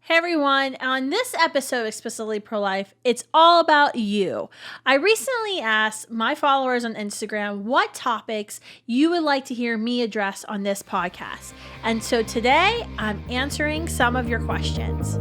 Hey everyone, on this episode of Explicitly Pro-Life, it's all about you. I recently asked my followers on Instagram what topics you would like to hear me address on this podcast. And so today, I'm answering some of your questions.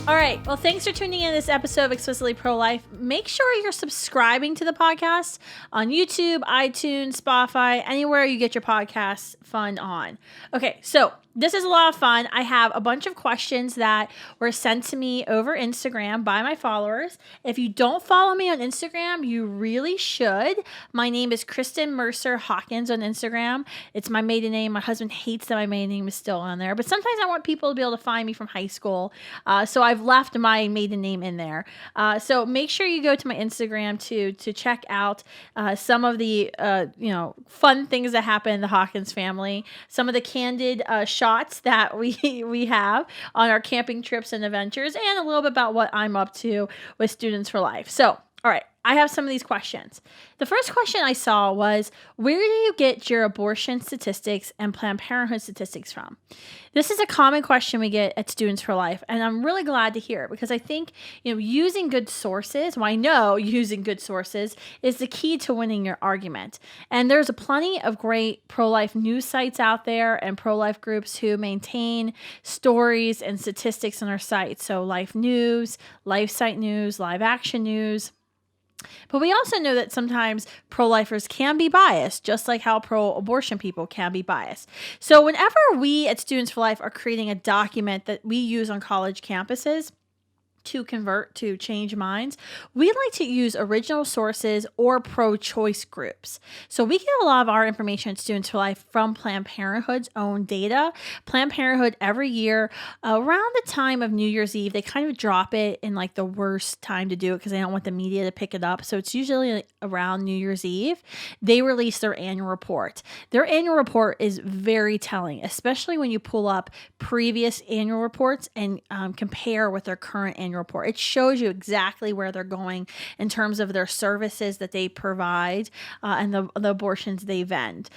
All right. Well, thanks for tuning in to this episode of Explicitly Pro-Life. Make sure you're subscribing to the podcast on YouTube, iTunes, Spotify, anywhere you get your podcast fun on. Okay, so this is a lot of fun. I have a bunch of questions that were sent to me over Instagram by my followers. If you don't follow me on Instagram, you really should. My name is Kristan Mercer Hawkins on Instagram. It's my maiden name. My husband hates that my maiden name is still on there, but sometimes I want people to be able to find me from high school. So I've left my maiden name in there. So make sure you go to my Instagram to check out some of the fun things that happen in the Hawkins family. Some of the candid shots that we have on our camping trips and adventures, and a little bit about what I'm up to with Students for Life. So, all right, I have some of these questions. The first question I saw was, where do you get your abortion statistics and Planned Parenthood statistics from? This is a common question we get at Students for Life, and I'm really glad to hear it because I think using good sources, well, I know using good sources is the key to winning your argument. And there's plenty of great pro-life news sites out there and pro-life groups who maintain stories and statistics on our site. So Life News, Life Site News, Live Action News. But we also know that sometimes pro-lifers can be biased, just like how pro-abortion people can be biased. So whenever we at Students for Life are creating a document that we use on college campuses to convert to change minds, we like to use original sources or pro-choice groups. So we get a lot of our information at Students for Life from Planned Parenthood's own data. Planned Parenthood every year around the time of New Year's Eve, they kind of drop it in like the worst time to do it because they don't want the media to pick it up. So it's usually around New Year's Eve. They release their annual report. Their annual report is very telling, especially when you pull up previous annual reports and compare with their current annual report. It shows you exactly where they're going in terms of their services that they provide and the abortions they vend.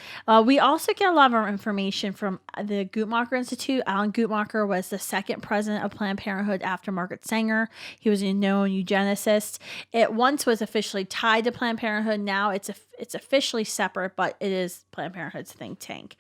We also get a lot of our information from the Guttmacher Institute. Alan Guttmacher was the second president of Planned Parenthood after Margaret Sanger. He was a known eugenicist. It once was officially tied to Planned Parenthood. Now it's officially separate, but it is Planned Parenthood's think tank.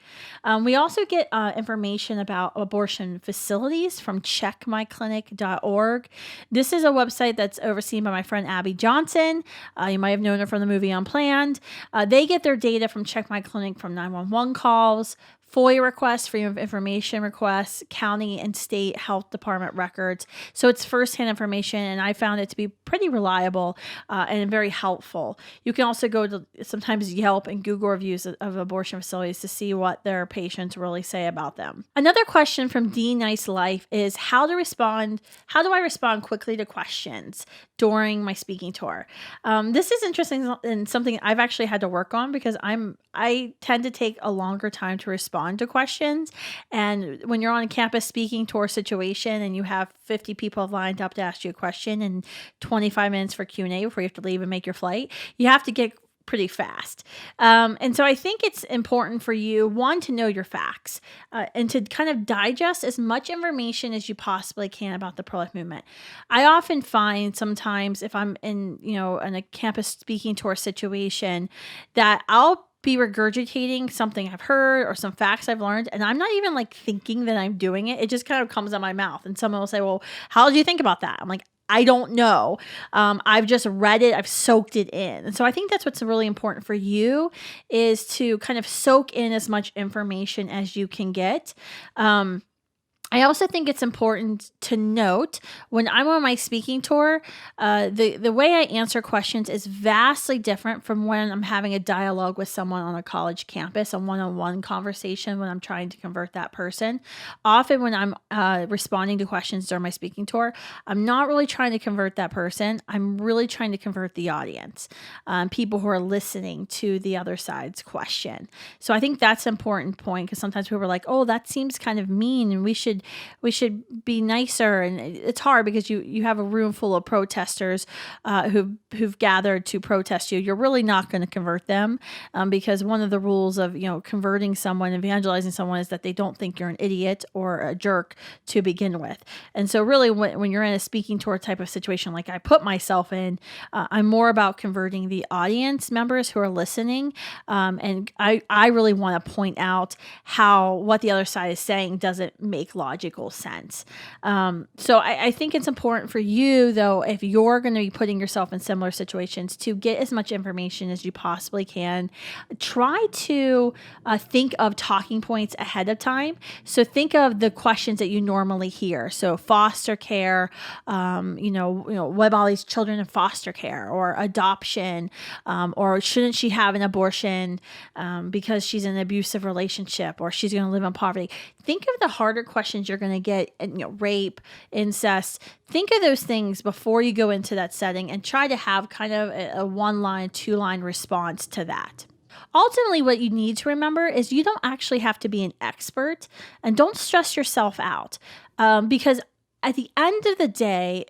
We also get information about abortion facilities from checkmyclinic.org. This is a website that's overseen by my friend Abby Johnson. You might have known her from the movie Unplanned. They get their data from Check My Clinic from 911 calls, FOIA requests, Freedom of Information requests, county and state health department records. So it's firsthand information, and I found it to be pretty reliable and very helpful. You can also go to sometimes Yelp and Google reviews of abortion facilities to see what their patients really say about them. Another question from D Nice Life is how do I respond quickly to questions during my speaking tour? This is interesting and something I've actually had to work on because I tend to take a longer time to respond to questions. And when you're on a campus speaking tour situation and you have 50 people lined up to ask you a question and 25 minutes for Q&A before you have to leave and make your flight, you have to get pretty fast. And so I think it's important for you, one, to know your facts and to kind of digest as much information as you possibly can about the pro-life movement. I often find sometimes if I'm in a campus speaking tour situation that I'll be regurgitating something I've heard or some facts I've learned, and I'm not even like thinking that I'm doing it. It just kind of comes out of my mouth, and someone will say, well, how did you think about that? I'm like, I don't know. I've just read it. I've soaked it in. And so I think that's what's really important for you is to kind of soak in as much information as you can get. I also think it's important to note when I'm on my speaking tour, the way I answer questions is vastly different from when I'm having a dialogue with someone on a college campus, a one-on-one conversation when I'm trying to convert that person. Often when I'm responding to questions during my speaking tour, I'm not really trying to convert that person. I'm really trying to convert the audience, people who are listening to the other side's question. So I think that's an important point because sometimes people are like, oh, that seems kind of mean and we should should be nicer. And it's hard because you have a room full of protesters who've gathered to protest you. You're really not going to convert them because one of the rules of converting someone, evangelizing someone, is that they don't think you're an idiot or a jerk to begin with. And so really when you're in a speaking tour type of situation like I put myself in, I'm more about converting the audience members who are listening. And I really want to point out how what the other side is saying doesn't make logical sense. So I think it's important for you, though, if you're going to be putting yourself in similar situations, to get as much information as you possibly can. Try to think of talking points ahead of time. So think of the questions that you normally hear. So foster care, what about all these children in foster care, or adoption, or shouldn't she have an abortion because she's in an abusive relationship, or she's going to live in poverty. Think of the harder questions you're going to get, rape, incest. Think of those things before you go into that setting and try to have kind of a 1-line, 2-line response to that. Ultimately, what you need to remember is you don't actually have to be an expert, and don't stress yourself out because at the end of the day,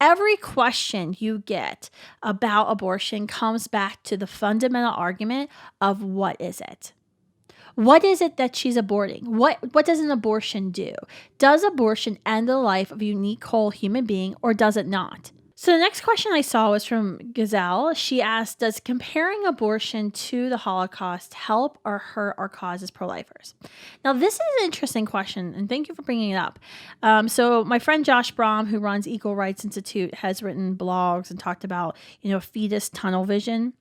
every question you get about abortion comes back to the fundamental argument of what is it? What is it that she's aborting? What does an abortion do? Does abortion end the life of a unique whole human being, or does it not? So the next question I saw was from Gazelle. She asked, does comparing abortion to the Holocaust help or hurt our cause as pro-lifers? Now, this is an interesting question, and thank you for bringing it up. So my friend Josh Brahm, who runs Equal Rights Institute, has written blogs and talked about, fetus tunnel vision.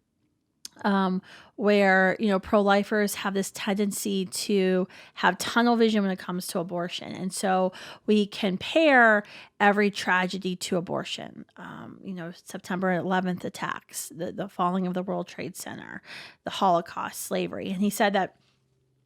Where, pro-lifers have this tendency to have tunnel vision when it comes to abortion. And so we compare every tragedy to abortion. September 11th attacks, the falling of the World Trade Center, the Holocaust, slavery. And he said that,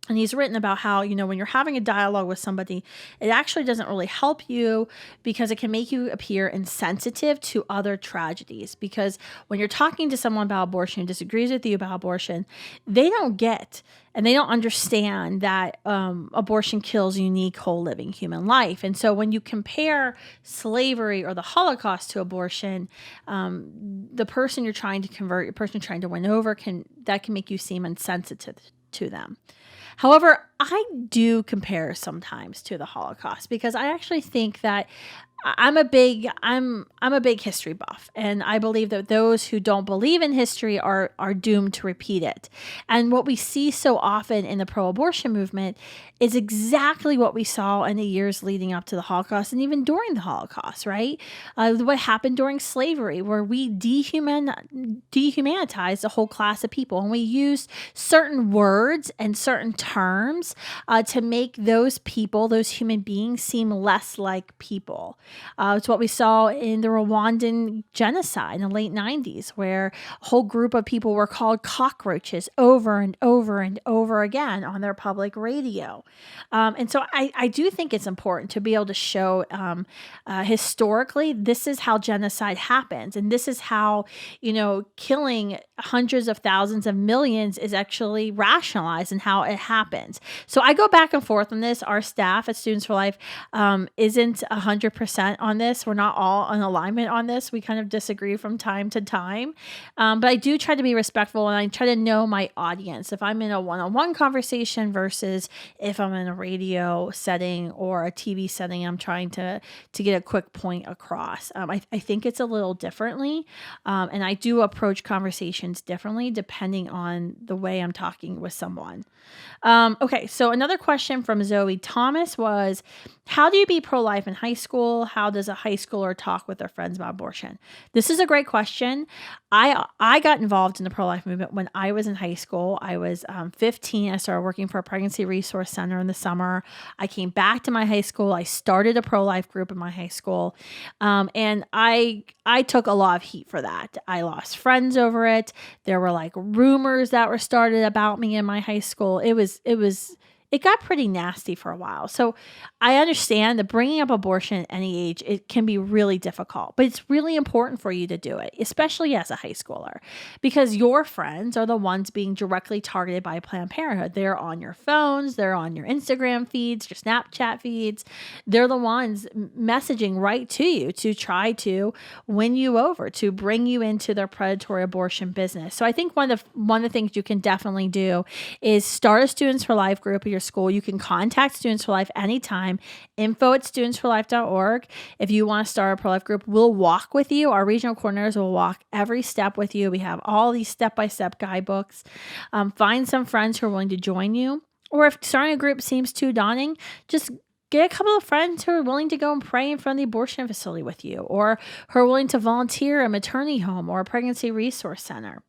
and he's written about how, when you're having a dialogue with somebody, it actually doesn't really help you because it can make you appear insensitive to other tragedies. Because when you're talking to someone about abortion who disagrees with you about abortion, they don't get and they don't understand that abortion kills unique, whole living human life. And so when you compare slavery or the Holocaust to abortion, the person you're trying to convert, your person you're trying to win over, can make you seem insensitive to them. However, I do compare sometimes to the Holocaust because I actually think that I'm a big history buff, and I believe that those who don't believe in history are doomed to repeat it. And what we see so often in the pro-abortion movement is exactly what we saw in the years leading up to the Holocaust and even during the Holocaust, right? What happened during slavery, where we dehumanized a whole class of people, and we used certain words and certain terms to make those people, those human beings, seem less like people. It's what we saw in the Rwandan genocide in the late 90s, where a whole group of people were called cockroaches over and over and over again on their public radio. And so I do think it's important to be able to show historically, this is how genocide happens. And this is how, killing hundreds of thousands of millions is actually rationalized and how it happens. So I go back and forth on this. Our staff at Students for Life isn't 100% on this. We're not all in alignment on this. We kind of disagree from time to time. But I do try to be respectful, and I try to know my audience. If I'm in a one-on-one conversation versus if I'm in a radio setting or a TV setting, I'm trying to get a quick point across. I think it's a little differently. And I do approach conversations differently depending on the way I'm talking with someone. Okay, so another question from Zoe Thomas was, how do you be pro-life in high school? How does a high schooler talk with their friends about abortion? This is a great question. I got involved in the pro-life movement when I was in high school. I was 15. I started working for a pregnancy resource center in the summer. I came back to my high school. I started a pro-life group in my high school. And I took a lot of heat for that. I lost friends over it. There were like rumors that were started about me in my high school. It was it got pretty nasty for a while. So I understand that bringing up abortion at any age, it can be really difficult, but it's really important for you to do it, especially as a high schooler, because your friends are the ones being directly targeted by Planned Parenthood. They're on your phones, they're on your Instagram feeds, your Snapchat feeds. They're the ones messaging right to you to try to win you over, to bring you into their predatory abortion business. So I think one of the things you can definitely do is start a Students for Life group at your school. You can contact Students for Life anytime, info@studentsforlife.org. If you want to start a pro-life group, we'll walk with you. Our regional coordinators will walk every step with you. We have all these step-by-step guidebooks. Find some friends who are willing to join you. Or if starting a group seems too daunting, just get a couple of friends who are willing to go and pray in front of the abortion facility with you, or who are willing to volunteer at a maternity home or a pregnancy resource center.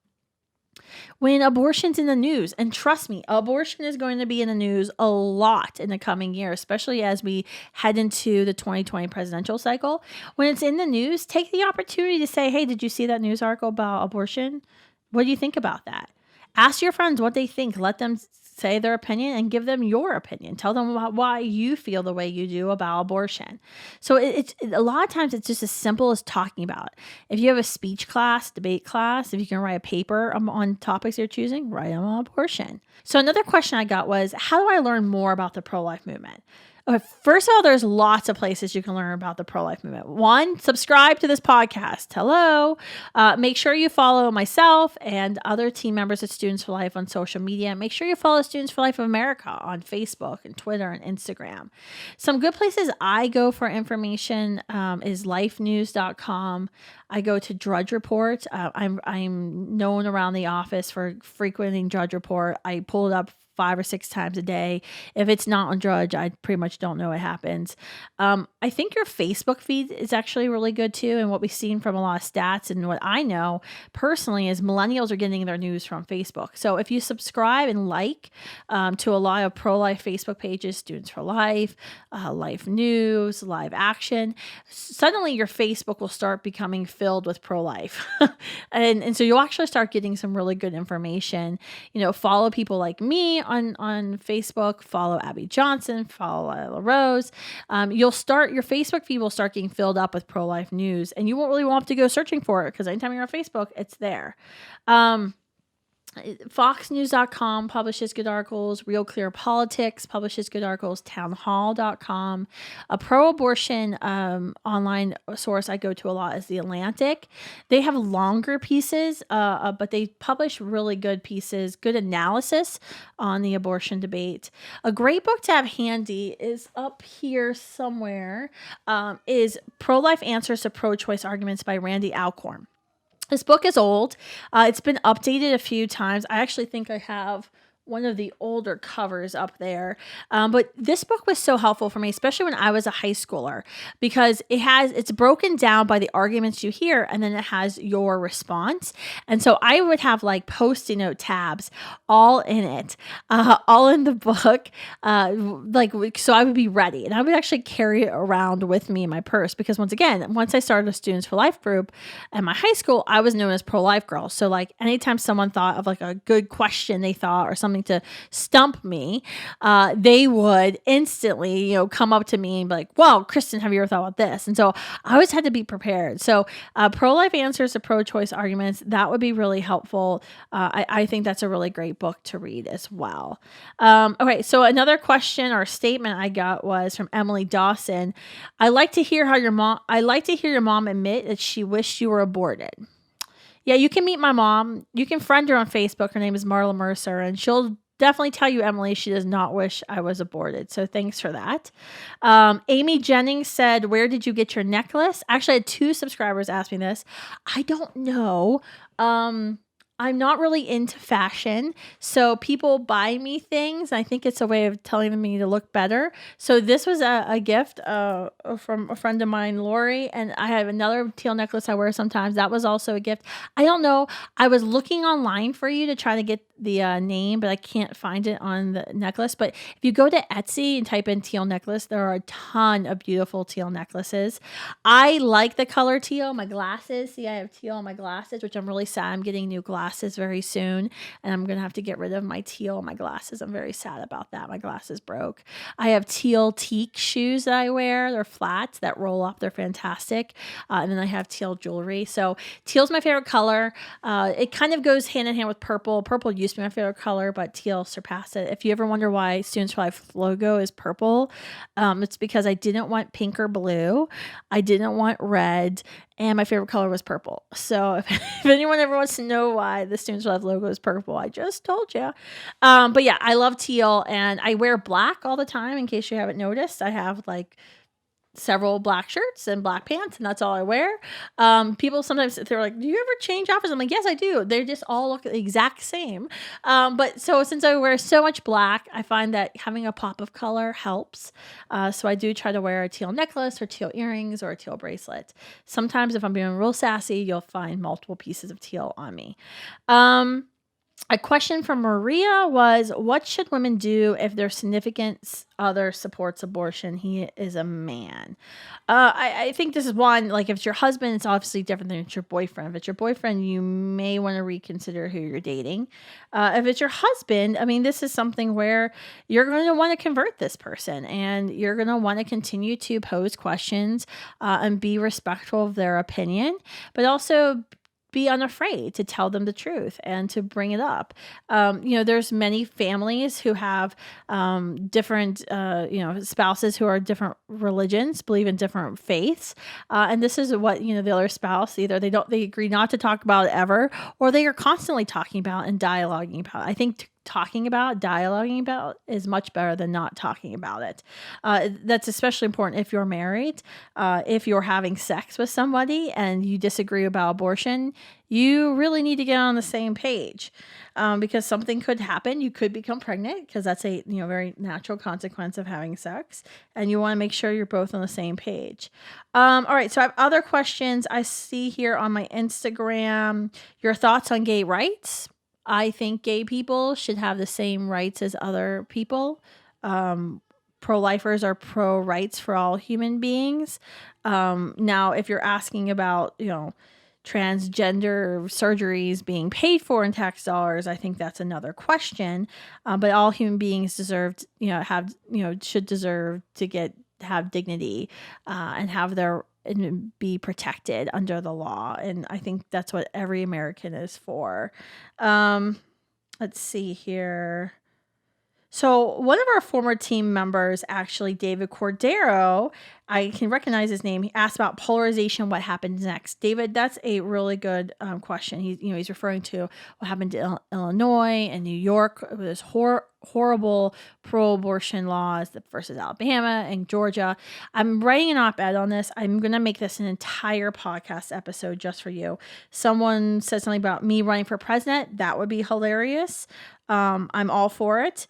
When abortion's in the news, and trust me, abortion is going to be in the news a lot in the coming year, especially as we head into the 2020 presidential cycle. When it's in the news, take the opportunity to say, hey, did you see that news article about abortion? What do you think about that? Ask your friends what they think. Let them say their opinion and give them your opinion. Tell them why you feel the way you do about abortion. So it's a lot of times it's just as simple as talking about it. If you have a speech class, debate class, if you can write a paper on topics you're choosing, write them on abortion. So another question I got was, how do I learn more about the pro-life movement? Okay, first of all, there's lots of places you can learn about the pro-life movement. One, subscribe to this podcast. Hello. Make sure you follow myself and other team members at Students for Life on social media. Make sure you follow Students for Life of America on Facebook and Twitter and Instagram. Some good places I go for information is lifenews.com. I go to Drudge Report. I'm known around the office for frequenting Drudge Report. I pull it up 5 or 6 times a day. If it's not on Drudge, I pretty much don't know what happens. I think your Facebook feed is actually really good too. And what we've seen from a lot of stats and what I know personally is millennials are getting their news from Facebook. So if you subscribe and like to a lot of pro-life Facebook pages, Students for Life, Life News, Live Action, suddenly your Facebook will start becoming filled with pro-life. and so you'll actually start getting some really good information. Follow people like me on Facebook, follow Abby Johnson, follow Lila Rose. Your Facebook feed will start getting filled up with pro-life news, and you won't really want to go searching for it because anytime you're on Facebook, it's there. FoxNews.com publishes good articles. Real Clear Politics publishes good articles. Townhall.com. A pro-abortion online source I go to a lot is The Atlantic. They have longer pieces, but they publish really good pieces, good analysis on the abortion debate. A great book to have handy is up here somewhere, is Pro-Life Answers to Pro-Choice Arguments by Randy Alcorn. This book is old. It's been updated a few times. I actually think I have one of the older covers up there. But this book was so helpful for me, especially when I was a high schooler, because it's broken down by the arguments you hear, and then it has your response. And so I would have like Post-it note tabs all in it, all in the book. So I would be ready, and I would actually carry it around with me in my purse, because once I started a Students for Life group at my high school, I was known as Pro-Life Girl. So like anytime someone thought of like a good question they thought or something to stump me, they would instantly, come up to me and be like, well, Kristan, have you ever thought about this? And so I always had to be prepared. So Pro-Life Answers to Pro-Choice Arguments, that would be really helpful. I think that's a really great book to read as well. Okay, so another question or statement I got was from Emily Dawson. I like to hear your mom admit that she wished you were aborted. Yeah, you can meet my mom. You can friend her on Facebook. Her name is Marla Mercer, and she'll definitely tell you, Emily, she does not wish I was aborted. So thanks for that. Amy Jennings said, where did you get your necklace? Actually, I had 2 subscribers ask me this. I don't know. I'm not really into fashion, so people buy me things. I think it's a way of telling me to look better. So this was a gift from a friend of mine, Lori, and I have another teal necklace I wear sometimes. That was also a gift. I don't know. I was looking online for you to try to get the name, but I can't find it on the necklace. But if you go to Etsy and type in teal necklace, there are a ton of beautiful teal necklaces. I like the color teal. My glasses, see, I have teal on my glasses, which I'm really sad I'm getting new glasses glasses very soon, and I'm going to have to get rid of my teal, my glasses. I'm very sad about that. My glasses broke. I have teal teak shoes that I wear. They're flats that roll up. They're fantastic. And then I have teal jewelry. So teal's my favorite color. It kind of goes hand in hand with purple. Purple used to be my favorite color, but teal surpassed it. If you ever wonder why Students for Life logo is purple, it's because I didn't want pink or blue. I didn't want red. And my favorite color was purple. So if anyone ever wants to know why the Students for Life logo is purple, I just told you. But yeah, I love teal, and I wear black all the time. In case you haven't noticed, I have like several black shirts and black pants, and that's all I wear. People sometimes, they're like, do you ever change outfits? I'm like, yes, I do. They just all look the exact same. But so since I wear so much black, I find that having a pop of color helps. So I do try to wear a teal necklace or teal earrings or a teal bracelet. Sometimes if I'm being real sassy, you'll find multiple pieces of teal on me. A question from Maria was, what should women do if their significant other supports abortion? He is a man. I think this is one, like if it's your husband, it's obviously different than it's your boyfriend. If it's your boyfriend, you may want to reconsider who you're dating. If it's your husband, I mean, this is something where you're going to want to convert this person, and you're going to want to continue to pose questions and be respectful of their opinion, but also be unafraid to tell them the truth and to bring it up. There's many families who have different, spouses who are different religions, believe in different faiths. And this is what, the other spouse, either they agree not to talk about it ever, or they are constantly talking about and dialoguing about it. I think dialoguing about is much better than not talking about it. That's especially important if you're married. If you're having sex with somebody and you disagree about abortion, you really need to get on the same page, because something could happen. You could become pregnant, because that's a very natural consequence of having sex, and you want to make sure you're both on the same page. All right, so I have other questions I see here on my Instagram. Your thoughts on gay rights? I think gay people should have the same rights as other people. Pro-lifers are pro-rights for all human beings. Now, if you're asking about, transgender surgeries being paid for in tax dollars, I think that's another question. But all human beings should deserve to have dignity and have and be protected under the law. And I think that's what every American is for. Let's see here. So one of our former team members, actually David Cordero, I can recognize his name. He asked about polarization. What happens next? David, that's a really good question. He's referring to what happened to Illinois and New York with this horrible pro-abortion laws versus Alabama and Georgia. I'm writing an op-ed on this. I'm going to make this an entire podcast episode just for you. Someone said something about me running for president. That would be hilarious. I'm all for it.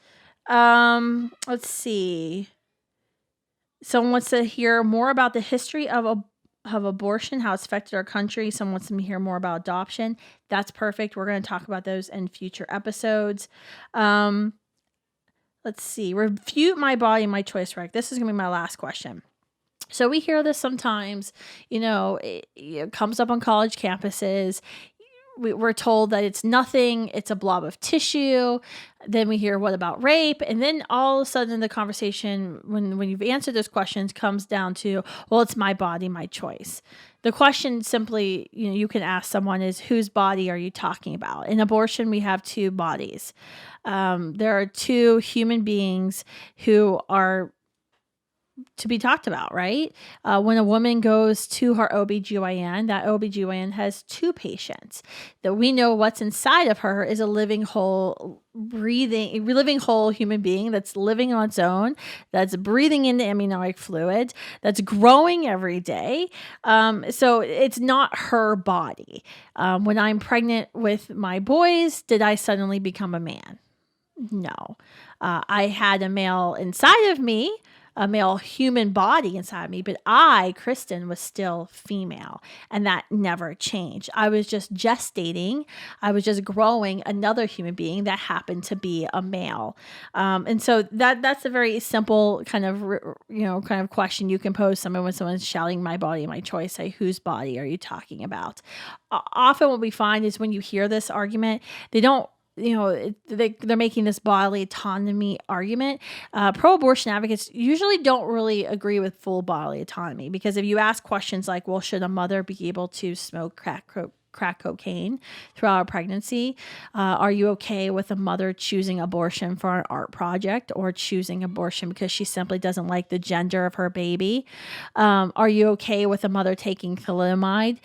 Let's see. Someone wants to hear more about the history of abortion, how it's affected our country. Someone wants to hear more about adoption. That's perfect. We're going to talk about those in future episodes. Let's see. Refute my body, my choice, right? This is going to be my last question. So we hear this sometimes, it comes up on college campuses. We're told that it's nothing, it's a blob of tissue. Then we hear, what about rape? And then all of a sudden the conversation, when you've answered those questions, comes down to, well, it's my body, my choice. The question simply, you can ask someone is, whose body are you talking about? In abortion, we have two bodies. There are two human beings who are to be talked about, right? When a woman goes to her OBGYN, that OBGYN has two patients that we know what's inside of her is a living whole human being that's living on its own, that's breathing in the amniotic fluid, that's growing every day. So it's not her body. When I'm pregnant with my boys, did I suddenly become a man? No. I had a male inside of me. a male human body inside me, but I, Kristan, was still female, and that never changed. I was just gestating. I was just growing another human being that happened to be a male. And so that's a very simple kind of question you can pose someone when someone's shouting my body, my choice. Say, whose body are you talking about? Often what we find is when you hear this argument, they don't, they're making this bodily autonomy argument. Pro-abortion advocates usually don't really agree with full bodily autonomy, because if you ask questions like, well, should a mother be able to smoke crack cocaine throughout a pregnancy? Are you okay with a mother choosing abortion for an art project, or choosing abortion because she simply doesn't like the gender of her baby? Are you okay with a mother taking thalidomide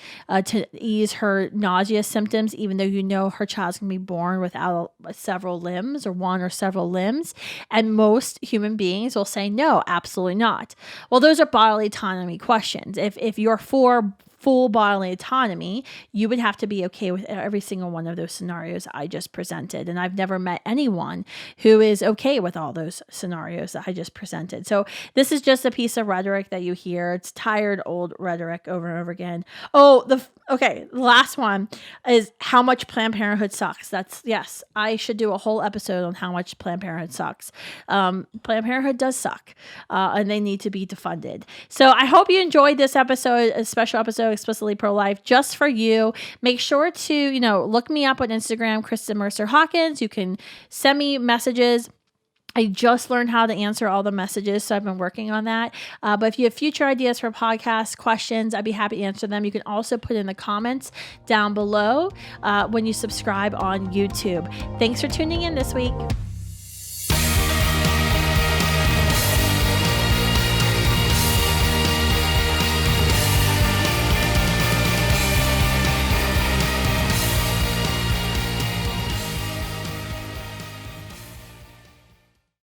to ease her nausea symptoms, even though you know her child's going to be born without several limbs, or one or several limbs? And most human beings will say, no, absolutely not. Well, those are bodily autonomy questions. If you're for full bodily autonomy, you would have to be okay with every single one of those scenarios I just presented. And I've never met anyone who is okay with all those scenarios that I just presented. So this is just a piece of rhetoric that you hear. It's tired, old rhetoric over and over again. Oh, the last one is how much Planned Parenthood sucks. Yes, I should do a whole episode on how much Planned Parenthood sucks. Planned Parenthood does suck, and they need to be defunded. So I hope you enjoyed this episode, a special episode, Explicitly Pro-Life, just for you. Make sure to, look me up on Instagram, Kristan Mercer Hawkins. You can send me messages. I just learned how to answer all the messages, so I've been working on that. But if you have future ideas for podcast questions, I'd be happy to answer them. You can also put in the comments down below when you subscribe on YouTube. Thanks for tuning in this week.